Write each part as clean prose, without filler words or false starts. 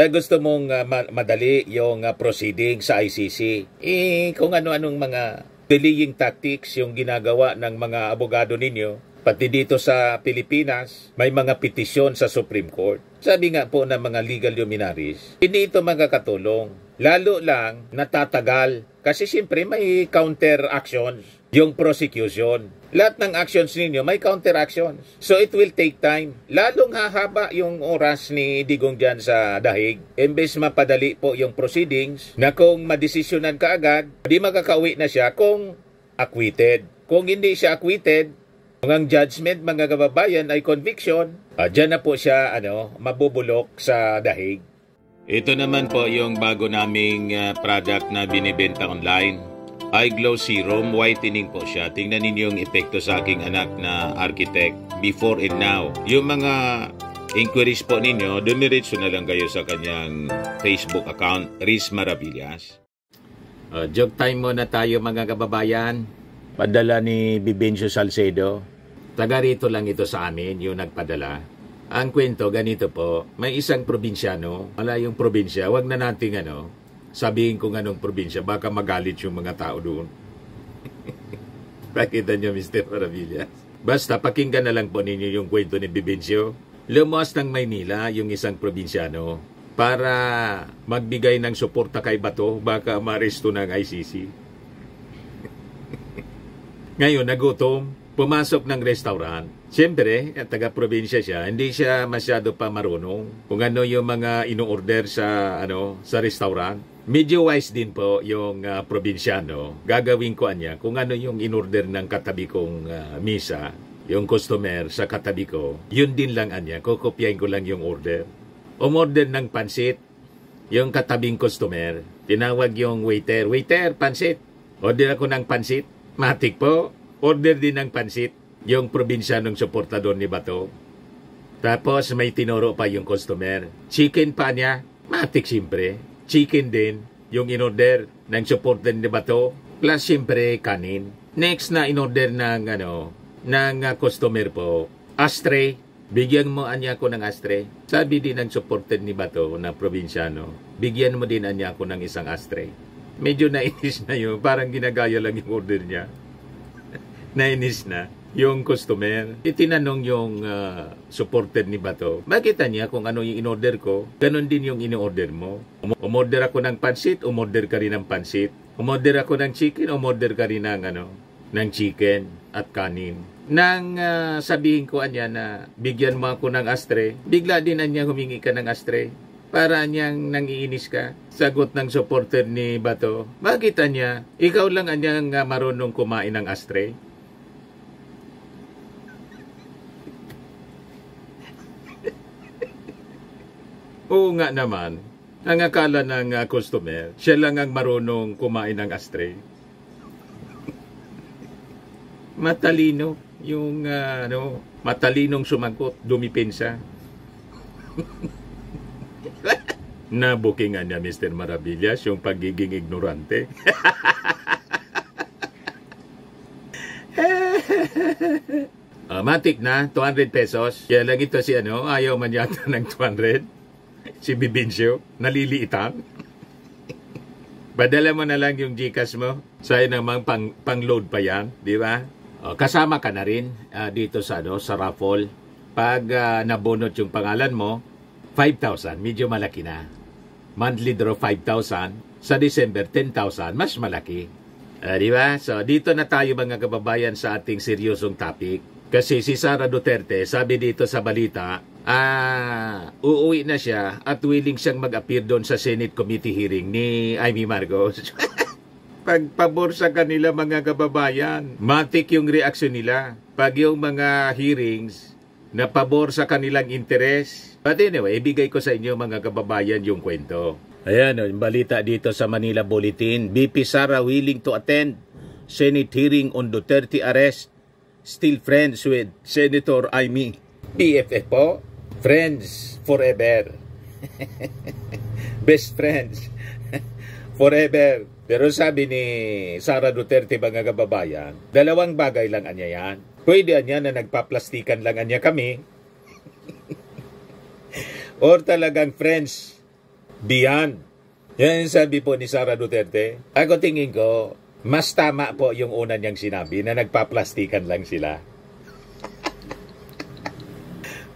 gusto mong madali yung proceeding sa ICC. Kung ano-anong mga delaying tactics yung ginagawa ng mga abogado ninyo, pati dito sa Pilipinas, may mga petisyon sa Supreme Court. Sabi nga po ng mga legal luminaries, hindi ito magkakatulong. Lalo lang natatagal kasi siyempre may counter actions yung prosecution. Lahat ng actions ninyo may counter actions. So it will take time. Lalong hahaba yung oras ni Digong dyan sa dahig. Imbes mapadali po yung proceedings na kung madesisyonan ka agad, di makakauwi na siya kung acquitted. Kung hindi siya acquitted, kung ang judgment mga kababayan ay conviction, dyan na po siya mabubulok sa dahig. Ito naman po yung bago naming product na binibenta online. iGlow Serum, whitening po siya. Tingnan ninyo yung epekto sa aking anak na architect before and now. Yung mga inquiries po ninyo, dumiretso na lang kayo sa kanyang Facebook account, Riz Maravillas. Joke time muna tayo mga kababayan. Padala ni Bibencio Salcedo. Taga rito lang ito sa amin, yung nagpadala. Ang kwento, ganito po, may isang probinsyano, malayong probinsya, wag na nating sabihin kung anong probinsya, baka magalit yung mga tao doon. Pakita nyo, Mr. Maravillas. Basta, pakinggan na lang po ninyo yung kwento ni Bibencio. Lumuwas ng Maynila, yung isang probinsyano, para magbigay ng suporta kay Bato, baka ma-aresto ng ICC. Ngayon, nagutom, pumasok ng restaurant. Siyempre, taga-probinsya siya, hindi siya masyado pa marunong kung ano yung mga ino-order sa restaurant. Medyo wise din po yung probinsyano. Gagawin ko niya kung ano yung in-order ng katabi kong misa, yung customer sa katabi ko. Yun din lang niya, kukopyahin ko lang yung order. Umorder ng pansit, yung katabing customer. Tinawag yung waiter, "Waiter, pansit." Order ako ng pansit. Matik po, order din ng pansit, yung probinsyanong suportador ni Bato. Tapos may tinuro pa yung customer. Chicken pa niya, matik siyempre. Chicken din, yung inorder ng supporter ni Bato. Plus siyempre kanin. Next na inorder ng customer po, ashtray. Bigyan mo niya ako ng ashtray. Sabi din ng supporter ni Bato na probinsyano, bigyan mo din niya ako ng isang ashtray. Medyo nainis na yun. Parang ginagaya lang yung order niya. Nainis na yung customer. Itinanong yung supporter ni Bato, makita niya kung ano yung in-order ko. Ganon din yung in-order mo. Umorder ako ng pansit, umorder ka rin ng pansit. Umorder ako ng chicken, umorder ka rin ng chicken at kanin. Nang sabihin ko niya na bigyan mo ako ng ashtray, bigla din niya humingi ka ng ashtray. Para niyang nangiinis ka. Sagot ng supporter ni Bato, makita niya, ikaw lang anyang marunong kumain ng ashtray. Oo nga naman, ang akala ng customer, siya lang ang marunong kumain ng ashtray. Matalino, yung matalinong sumagot, dumipinsa. Nabukingan niya, Mr. Maravillas, yung pagiging ignorante. Matik na, 200 pesos. Kaya lang ito si ayaw man yata ng 200. Si Bibencio, naliliitan. Badala mo na lang yung GCash mo. Sa'yo namang pang-load pa yan, di ba? Kasama ka na rin dito sa raffle. Pag nabunot yung pangalan mo, 5,000, medyo malaki na. Monthly draw 5,000. Sa December, 10,000, mas malaki. Di ba? So, dito na tayo mga kababayan sa ating seryosong topic. Kasi si Sara Duterte, sabi dito sa balita, uuwi na siya at willing siyang mag-appear doon sa Senate Committee hearing ni Amy Marcos. Pagpabor sa kanila mga kababayan, matik yung reaksyon nila. Pag yung mga hearings na pabor sa kanilang interes. But anyway, ibigay ko sa inyo mga kababayan yung kwento. Ayan, yung balita dito sa Manila Bulletin. BP Sara willing to attend Senate hearing on Duterte arrest. Still friends with Senator Amy. BFF po, friends forever. Best friends forever. Pero sabi ni Sara Duterte mga kababayan, dalawang bagay lang anya yan. Pwede anya na nagpaplastikan lang anya kami. Or talagang friends Beyond. Yan yung sabi po ni Sara Duterte. Ako tingin ko, mas tama po yung una niyang sinabi na nagpaplastikan lang sila.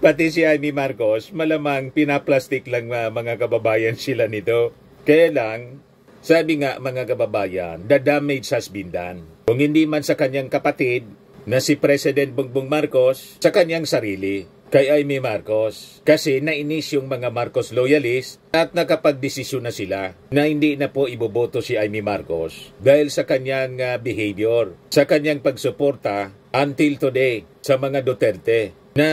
Pati si Amy Marcos, malamang pinaplastik lang mga kababayan sila nito. Kaya lang, sabi nga mga kababayan, the damage has been done. Kung hindi man sa kanyang kapatid, na si President Bongbong Marcos, sa kanyang sarili, kay Amy Marcos. Kasi nainis yung mga Marcos loyalist at nakapagdesisyon na sila na hindi na po iboboto si Amy Marcos dahil sa kanyang behavior, sa kanyang pagsuporta until today sa mga Duterte na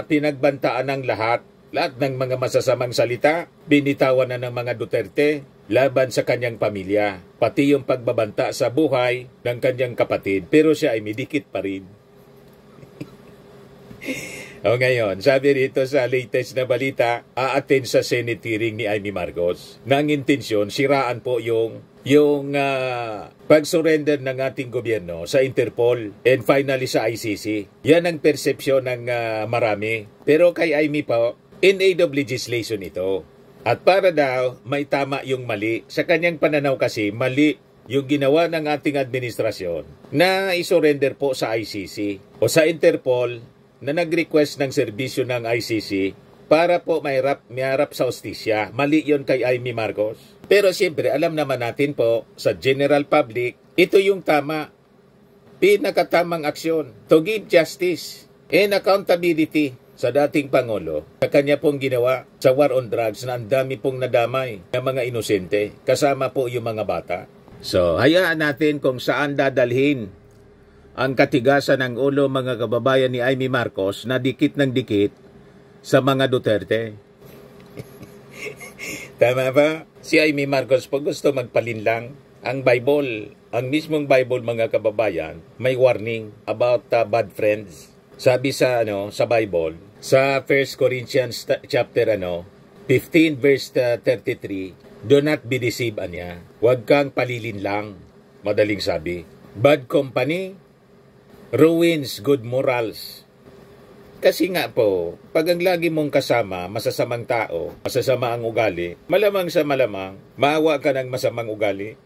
pinagbantaan ng lahat ng mga masasamang salita, binitawan na ng mga Duterte laban sa kanyang pamilya, pati yung pagbabanta sa buhay ng kanyang kapatid. Pero siya ay midikit pa rin. O ngayon, sabi rito sa latest na balita, a-attend sa Senate hearing ni Amy Marcos. Nang intensyon, siraan po yung pag-surrender ng ating gobyerno sa Interpol and finally sa ICC. Yan ang persepsyon ng marami. Pero kay Amy po, in aid of legislation ito. At para daw may tama yung mali. Sa kanyang pananaw kasi, mali yung ginawa ng ating administrasyon na isurrender po sa ICC o sa Interpol na nag-request ng serbisyo ng ICC para po maharap sa hustisya. Mali yun kay Amy Marcos. Pero siyempre, alam naman natin po sa general public, ito yung tama, pinakatamang aksyon to give justice and accountability sa dating Pangulo, sa kanya pong ginawa sa war on drugs na ang dami pong nadamay ng mga inosente, kasama po yung mga bata. So, hayaan natin kung saan dadalhin ang katigasan ng ulo mga kababayan ni Amy Marcos na dikit ng dikit sa mga Duterte. Tama ba? Si Amy Marcos po gusto magpalinlang. Ang Bible, ang mismong Bible mga kababayan, may warning about bad friends. Sabi sa Bible, sa 1 Corinthians chapter 15 verse 33, do not be deceived anya. Huwag kang palilinlang. Madaling sabi. Bad company ruins good morals. Kasi nga po, pag ang lagi mong kasama masasamang tao, masasama ang ugali, malamang sa malamang, maawa ka ng masamang ugali.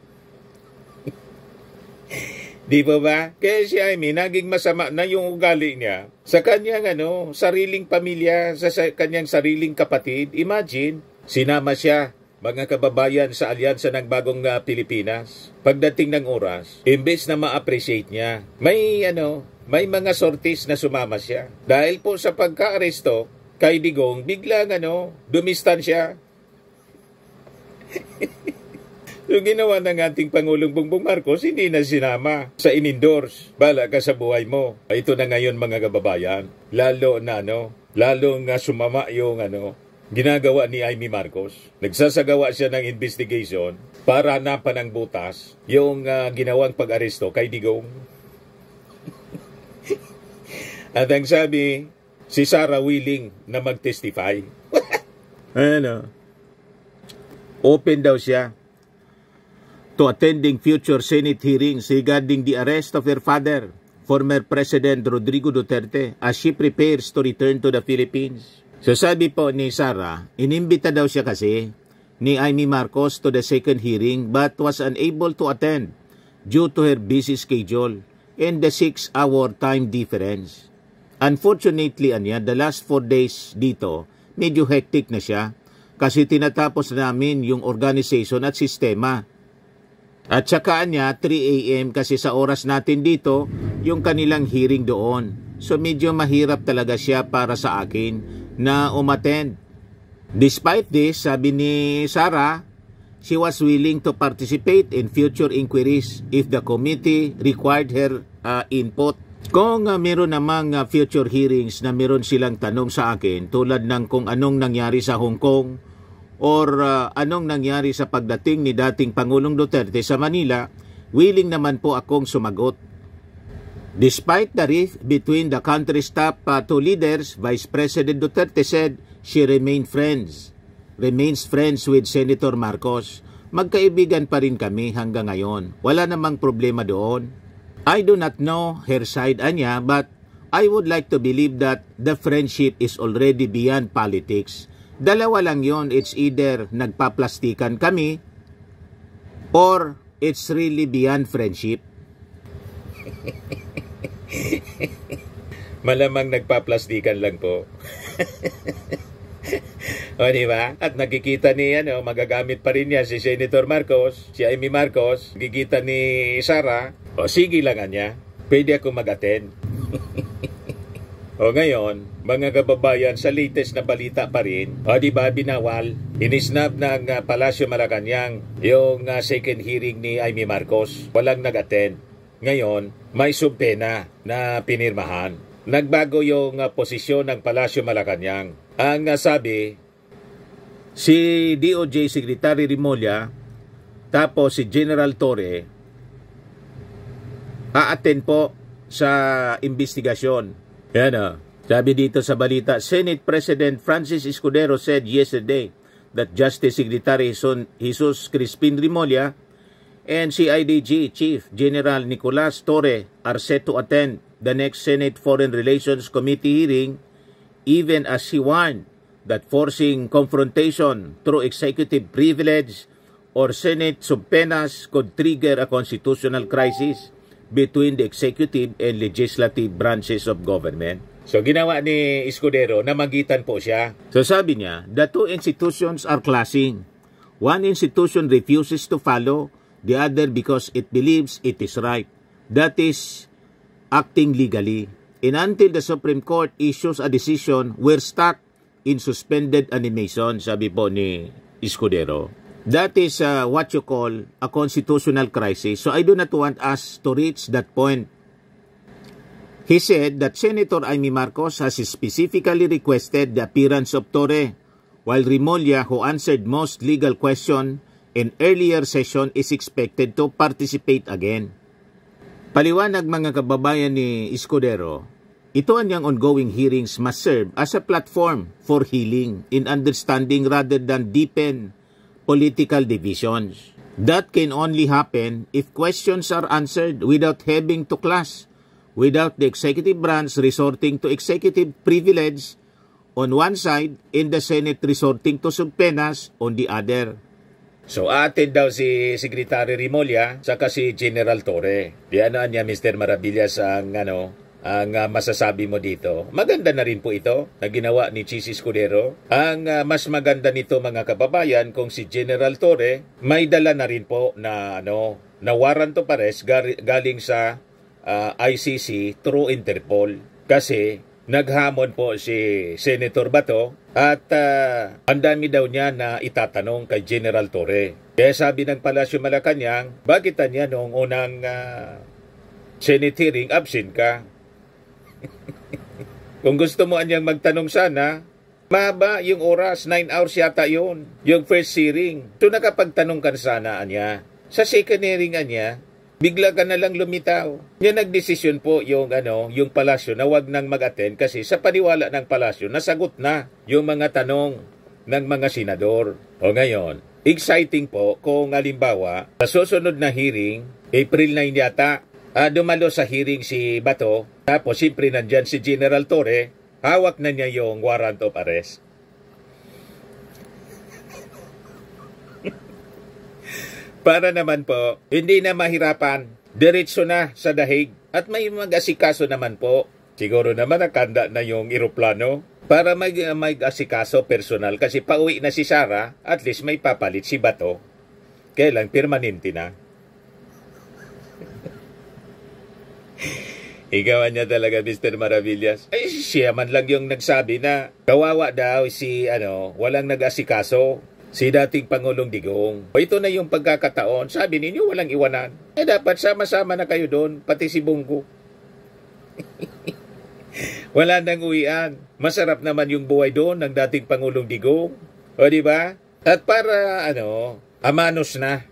Di ba ba? Kaya si Amy, naging masama na yung ugali niya sa kanyang sariling pamilya, sa kanyang sariling kapatid. Imagine, sinama siya, mga kababayan, sa alyansa ng bagong Pilipinas. Pagdating ng oras, imbes na ma-appreciate niya, may mga sorties na sumama siya. Dahil po sa pagka-aresto kay Digong, biglang dumistan siya. Yung ginawa ng ating Pangulong Bongbong Marcos, hindi na sinama sa in-endorse. Bala ka sa buhay mo. Ito na ngayon mga kababayan. Lalo nga sumama yung ginagawa ni Amy Marcos. Nagsasagawa siya ng investigation para hanapan ng butas yung ginawang pag-aresto kay Digong. At ang sabi, si Sara willing na mag-testify. Open daw siya to attending future Senate hearings regarding the arrest of her father, former President Rodrigo Duterte, as she prepares to return to the Philippines. So sabi po ni Sara, inimbita daw siya kasi ni Amy Marcos to the second hearing but was unable to attend due to her busy schedule and the 6-hour time difference. Unfortunately, the last 4 days dito, medyo hectic na siya kasi tinatapos namin yung organization at sistema. At saka 3 a.m. kasi sa oras natin dito, yung kanilang hearing doon. So medyo mahirap talaga siya para sa akin na umattend. Despite this, sabi ni Sara, she was willing to participate in future inquiries if the committee required her input. Kung meron namang future hearings na meron silang tanong sa akin tulad ng kung anong nangyari sa Hong Kong, or anong nangyari sa pagdating ni dating Pangulong Duterte sa Manila, willing naman po akong sumagot. Despite the rift between the country's top two leaders, Vice President Duterte said she remains friends with Senator Marcos. Magkaibigan pa rin kami hanggang ngayon. Wala namang problema doon. I do not know her side but I would like to believe that the friendship is already beyond politics Dalawa lang yon. It's either nagpaplastikan kami or it's really beyond friendship. Malamang nagpaplastikan lang po. O, di ba? At nakikita ni, magagamit pa rin niya si Senator Marcos, si Amy Marcos, nakikita ni Sara, o sige lang niya, pwede ako mag-attend. O ngayon, mga kababayan, sa latest na balita pa rin, o di ba binawal, inisnap ng Palasyo Malacanang yung second hearing ni Amy Marcos. Walang nag-attend. Ngayon, may subpena na pinirmahan. Nagbago yung posisyon ng Palasyo Malacanang. Ang sabi, si DOJ Secretary Remulla, tapos si General Torre, a-attend po sa investigasyon. Yan sabi dito sa balita, Senate President Francis Escudero said yesterday that Justice Secretary Jesus Crispin Remulla and CIDG Chief General Nicolas Torre are set to attend the next Senate Foreign Relations Committee hearing, even as he warned that forcing confrontation through executive privilege or Senate subpoenas could trigger a constitutional crisis between the executive and legislative branches of government. So ginawa ni Escudero, namagitan po siya. So sabi niya, the two institutions are clashing. One institution refuses to follow the other because it believes it is right. That is acting legally. And until the Supreme Court issues a decision, we're stuck in suspended animation, sabi po ni Escudero. That is what you call a constitutional crisis. So I do not want us to reach that point. He said that Senator Amy Marcos has specifically requested the appearance of Torre, while Remulla, who answered most legal questions in earlier session, is expected to participate again. Paliwanag mga kababayan ni Escudero, ito anyang ongoing hearings must serve as a platform for healing in understanding rather than deepen political divisions. That can only happen if questions are answered without having to clash, without the executive branch resorting to executive privilege on one side and the Senate resorting to subpoenas on the other. So atin daw si Secretary Remulla saka si General Torre. Di niya Mr. Maravillas ang masasabi mo dito. Maganda na rin po ito na ginawa ni Chis Escudero. Ang mas maganda nito mga kababayan kung si General Torre may dala na rin po na na warrant of arrest galing sa ICC through Interpol. Kasi naghamon po si Senator Bato at ang dami daw niya na itatanong kay General Torre. Kaya sabi ng Palasyo Malacanang, bakit niya noong unang Senate hearing absent ka? Kung gusto mo anyang magtanong sana, mahaba yung oras, 9 hours yata yun, yung first hearing. So nakapagtanong ka sana anya. Sa second hearing anya, bigla ka na lang lumitaw. Yan nagdesisyon po yung yung palasyo na wag nang mag-attend kasi sa paniwala ng palasyo nasagot na yung mga tanong ng mga senador. O ngayon, exciting po kung halimbawa sa susunod na hearing, April 9 yata, dumalo sa hearing si Bato, tapos siyempre nandyan si General Torre, hawak na niya yung warrant of arrest. Para naman po, hindi na mahirapan, diretso na sa dahig, at may mag-asikaso naman po. Siguro naman nakanda na yung eroplano para mag-asikaso personal kasi pauwi na si Sara, at least may papalit si Bato. Kailan permanente na. Ikaw niya talaga, Mr. Maravillas. Ay, siya man lang yung nagsabi na kawawa daw si, walang nag-asikaso, si dating Pangulong Digong. O ito na yung pagkakataon, sabi ninyo walang iwanan. Dapat sama-sama na kayo doon, pati si Bongo. Wala nang uwian. Masarap naman yung buhay doon ng dating Pangulong Digong. O diba? At para, amanos na.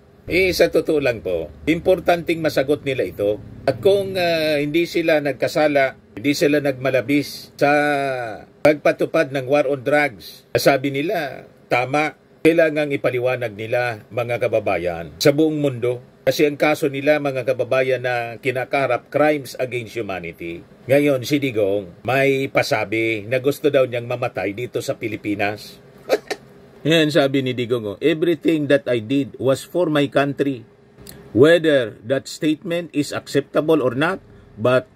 Sa totoo lang po, importanteng masagot nila ito. At kung hindi sila nagkasala, hindi sila nagmalabis sa pagpatupad ng war on drugs, sabi nila, tama, kailangang ipaliwanag nila mga kababayan sa buong mundo. Kasi ang kaso nila mga kababayan na kinakarap crimes against humanity. Ngayon si Digong may pasabi na gusto daw niyang mamatay dito sa Pilipinas. Yan sabi ni Digong, everything that I did was for my country. Whether that statement is acceptable or not, but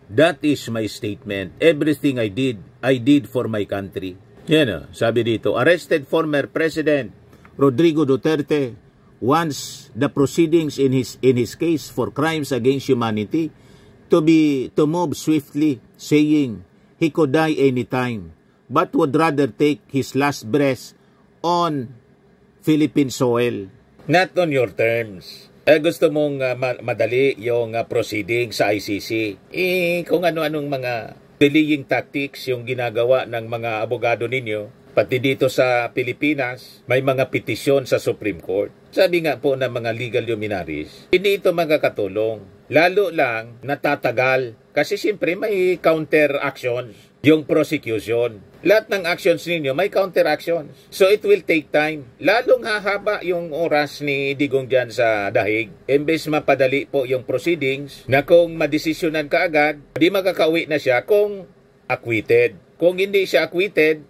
that is my statement. Everything I did for my country. Yan sabi dito, arrested former President Rodrigo Duterte wants the proceedings in his case for crimes against humanity to move swiftly, saying he could die anytime, but would rather take his last breath on Philippine soil. Not on your terms. Gusto mong madali yung proceeding sa ICC. Kung ano-anong mga delaying tactics yung ginagawa ng mga abogado ninyo, pati dito sa Pilipinas, may mga petisyon sa Supreme Court. Sabi nga po ng mga legal luminaries, hindi ito magkakatulong. Lalo lang natatagal kasi siyempre may counter actions yung prosecution. Lahat ng actions ninyo may counter actions. So it will take time. Lalong hahaba yung oras ni Digong dyan sa dahig. Imbes mapadali po yung proceedings na kung madesisyonan ka agad, di makakauwi na siya kung acquitted. Kung hindi siya acquitted,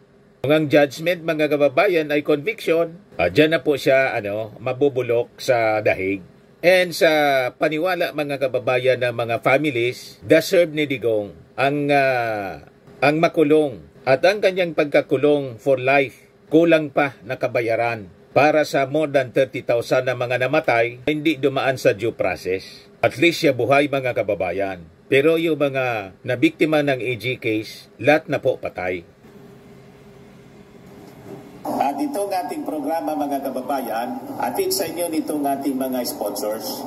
kung ang judgment mga kababayan ay conviction, dyan na po siya mabubulok sa dahig. And sa paniwala mga kababayan ng mga families, deserve ni Digong ang makulong at ang kanyang pagkakulong for life, kulang pa na kabayaran para sa more than 30,000 na mga namatay, hindi dumaan sa due process. At least siya buhay mga kababayan. Pero yung mga nabiktima ng AG case, lahat na po patay. At itong ating programa mga kababayan, atid sa inyo nitong ating mga sponsors.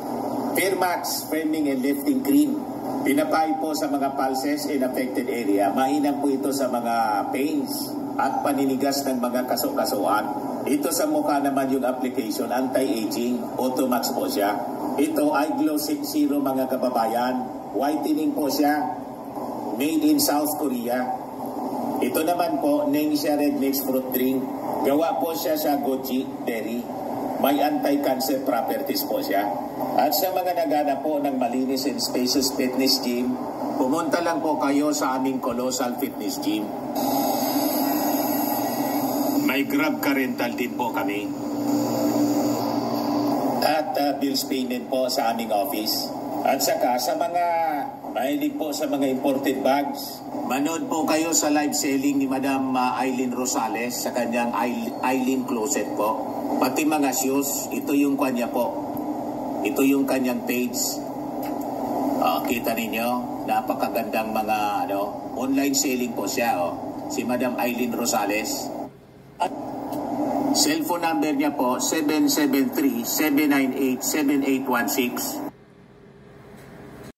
Fairmax Framing and Lifting Cream. Pinapay po sa mga pulses in affected area. Mainam po ito sa mga pains at paninigas ng mga kaso-kasuan. Ito sa mukha naman yung application, anti-aging, Automax po siya. Ito ay Glow 60 mga kababayan. Whitening po siya. Made in South Korea. Ito naman po, Ningxia Red Mix Fruit Drink. Gawa po siya sa goji berry. May anti-cancer properties po siya. At sa mga nagana po ng malinis and spacious fitness gym, pumunta lang po kayo sa aming Colossal Fitness Gym. May Grab Car Rental din po kami. At bills payment po sa aming office. At saka sa mga mahilig po sa mga imported bags, manood po kayo sa live selling ni Madam Aileen Rosales sa kanyang Aileen Closet po. Pati mga shoes, ito yung kanya po. Ito yung kanyang page. Kita ninyo, napakagandang mga online selling po siya. Si Madam Aileen Rosales. At cellphone number niya po, 773-798-7816.